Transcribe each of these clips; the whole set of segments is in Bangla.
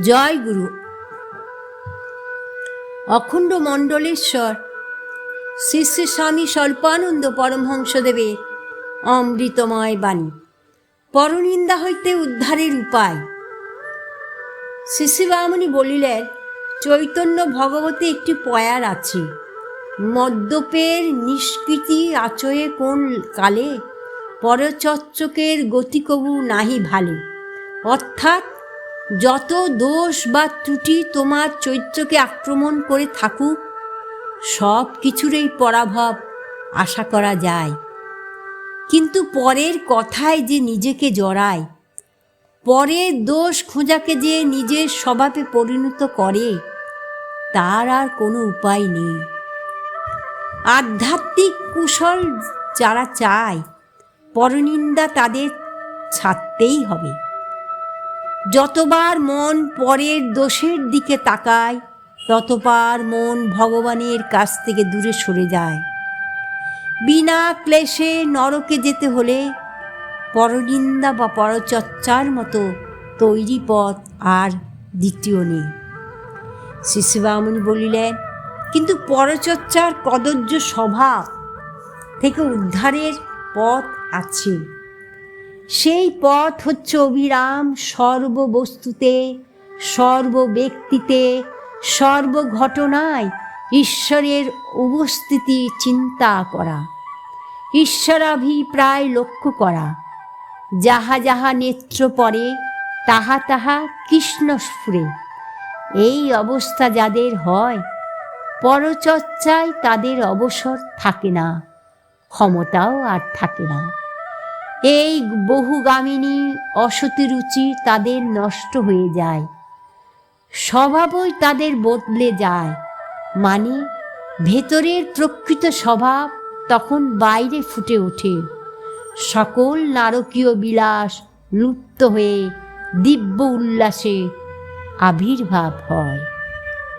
জয় গুরু। অখণ্ড মণ্ডলেশ্বর শ্রী শ্রী স্বামী স্বল্পানন্দ পরমহংসদেবের অমৃতময় বাণী। পরনিন্দা হইতে উদ্ধারের উপায়। শ্রী শ্রী বামুনি বলিলেন, চৈতন্য ভগবতে একটি পয়ার আছে। মদ্যপের নিষ্কৃতি আচয়ে কোন কালে, পরচচ্চকের গতি কবু নাহি ভালে। অর্থাৎ যত দোষ বা ত্রুটি তোমার চৈত্রকে আক্রমণ করে থাকুক, সব কিছুরই পরাভব আশা করা যায়। কিন্তু পরের কথায় যে নিজেকে জড়ায়, পরের দোষ খোঁজাকে যে নিজের স্বভাবে পরিণত করে, তার আর কোনো উপায় নেই। আধ্যাত্মিক কুশল যারা চায়, পরনিন্দা তাদের ছাড়তেই হবে। যতবার মন পরের দোষের দিকে তাকায়, ততবার মন ভগবানের কাছ থেকে দূরে সরে যায়। বিনা ক্লেশে নরকে যেতে হলে পরনিন্দা বা পরচর্চার মতো তৈরি পথ আর দ্বিতীয় নেই। শ্রী শ্রী বামুনি বলিলেন, কিন্তু পরচর্চার কদর্য স্বভাব থেকে উদ্ধারের পথ আছে। সেই পথ হচ্ছে অবিরাম সর্ববস্তুতে, সর্বব্যক্তিতে, সর্বঘটনায় ঈশ্বরের উপস্থিতি চিন্তা করা, ঈশ্বরাভিপ্রায় লক্ষ্য করা। যাহা যাহা নেত্র পড়ে, তাহা তাহা কৃষ্ণ স্ফুরে। এই অবস্থা যাদের হয়, পরচর্চায় তাদের অবসর থাকে না, ক্ষমতাও আর থাকে না। এই বহুগামিনী অসতি রুচি তাদের নষ্ট হয়ে যায়, স্বভাবই তাদের বদলে যায়। মানে ভেতরের প্রকৃত স্বভাব তখন বাইরে ফুটে ওঠে। সকল নারকীয় বিলাস লুপ্ত হয়ে দিব্য উল্লাসে আবির্ভাব হয়।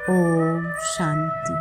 ওম শান্তি।